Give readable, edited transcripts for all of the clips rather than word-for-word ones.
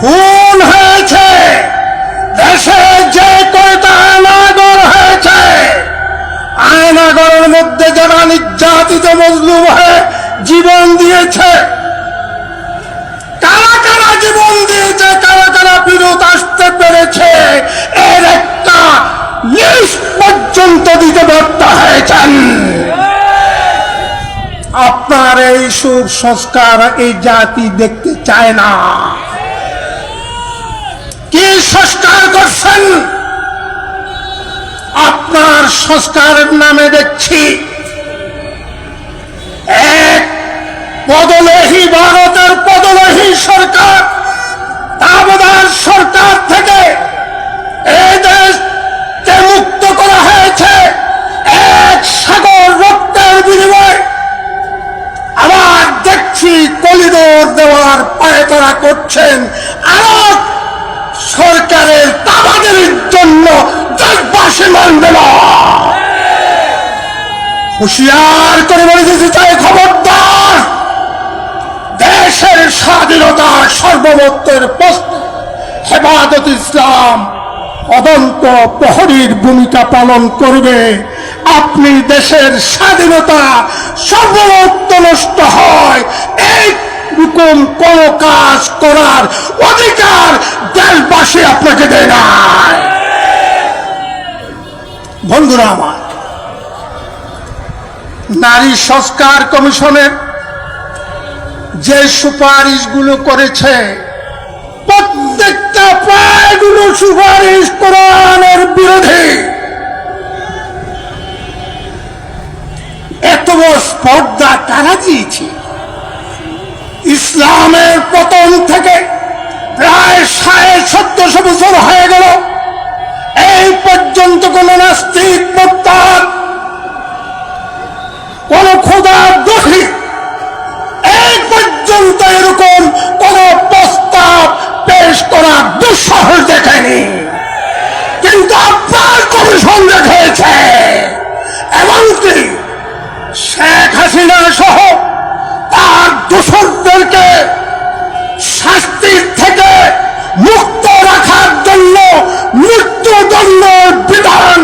খুন হয়েছে, দেশে যে কয়টা আয়নাগর হয়েছে, আয়নাগরের মধ্যে যারা নির্যাতিত মজলুম হয়ে জীবন দিয়েছে, কারা কারা জীবন দিয়েছে, কারা কারা ফেরত আসতে পেরেছে, এর একটা লিস্ট পর্যন্ত দিতে ব্যর্থ হয়েছেন। আপনার এই সুর সংস্কার এই জাতি দেখতে চায় না। কি সংস্কার করছেন? আপনার সংস্কারের নামে দেখছি এক পদলেহী, ভারতের পদলেহী সরকার, দাবদার সরকার থেকে এই দেশকে মুক্ত করা হয়েছে এক সাগর রক্তের বিনিময়ে। আবার দেখছি কলিডোর দেওয়ার পায়তারা করছেন আরব সরকারের তাবাদের জন্য। দেশবাসী মানবে না। হুঁশিয়ার করে বলে দিতে চাই, খবরদার। দেশের স্বাধীনতা সার্বভৌমত্বের হেফাজত ইসলাম অদন্ত প্রহরীর ভূমিকা পালন করবে। আপনি দেশের স্বাধীনতা সার্বভৌমত্ব নষ্ট হয় এইরকম কোন কাজ করার অধিকার দেশবাসী আপনাকে দেয় না। বন্ধুরা আমার, নারী সংস্কার কমিশনের যে সুপারিশগুলো করেছে, প্রত্যেকটা প্রায়গুলো সুপারিশ কোরআনের বিরোধী। এত বড় স্পর্ধা কারা দিয়েছে? ইসলামের পতন থেকে প্রায় 1450 বছর হয়ে গেল, এই পর্যন্ত কোন নাস্তিক, মুরতাদ, কোন খোদার দোষী এই পর্যন্ত এরকম কোন প্রস্তাব পেশ করার দুঃসাহস দেখায়নি। কিন্তু আপনার কমিশন দেখিয়েছে। এমনকি শেখ হাসিনা সহ তার দোষরদেরকে শাস্তির থেকে মুক্ত রাখার জন্য মৃত্যুদণ্ডের বিধান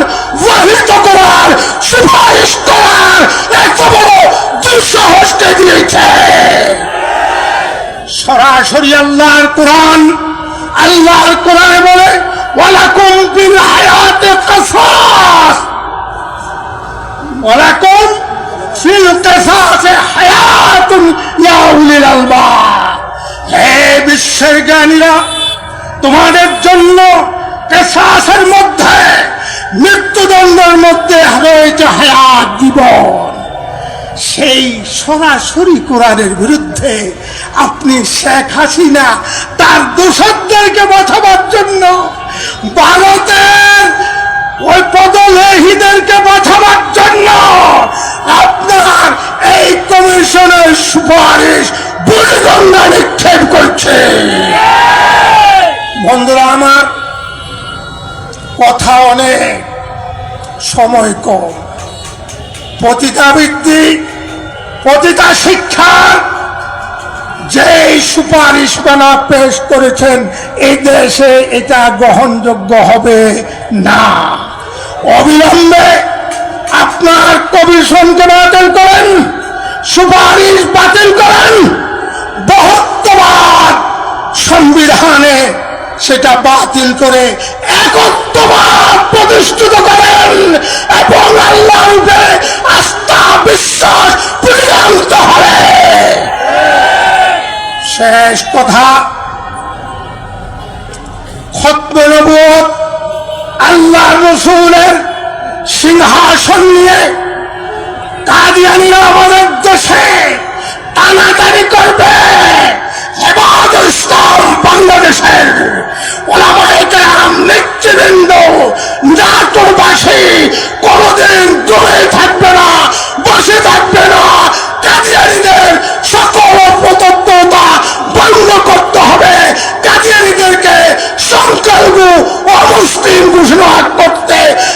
বহিত করার সুপারিশ করার এত বড় দুঃসাহসকে দিয়েছে। সরাসরি আল্লাহর কোরআনে বলে, ওয়ালাকুম ফিল হায়াতি কিসাস, ওয়ালাকুম ফিল কিসাসি হায়াতুন ইয়া উলিল আলবাব। হে বিশ্বের জ্ঞানীরা, তোমাদের জন্য কিসাসের মধ্যে, মৃত্যুদণ্ডের মধ্যে রয়েছে হায়াত, জীবন। সেই সরাসরি কোরআনের বিরুদ্ধে আপনি শেখ হাসিনা তার দোষরদেরকে বাঁচাবার জন্য, ভারতের ওই পদলেহীদেরকে বাঁচাবার জন্য আপনার এই কমিশনের সুপারিশ বুড়িগঙ্গা নিক্ষেপ করছে। বন্ধুরা আমার, কথা অনেক, সময় কম। পতিতাবৃত্তি, পতিতা শিক্ষার যে সুপারিশ বানা পেশ করেছেন, এই দেশে এটা গ্রহণযোগ্য হবে না। অবিলম্বে আপনার কমিশনকে বাতিল করেন, সুপারিশ বাতিল করেন, বহুত্ববাদ সংবিধানে সেটা বাতিল করে একত্ববাদ প্রতিষ্ঠিত করেন এবং আল্লাহর উপরে আস্থা বিশ্বাস প্রতিষ্ঠিত হবে। শেষ কথা, খতমে নবুয়ত আল্লাহ রাসূলের সিংহাসন নিয়ে কাদিয়ানীরা আমাদের দেশে টানাটানি করবে। হেফাজত ইসলাম বাংলাদেশের ওলামায়ে কেরাম, নেতৃবৃন্দ, জাতীয়বাসী কোনদিন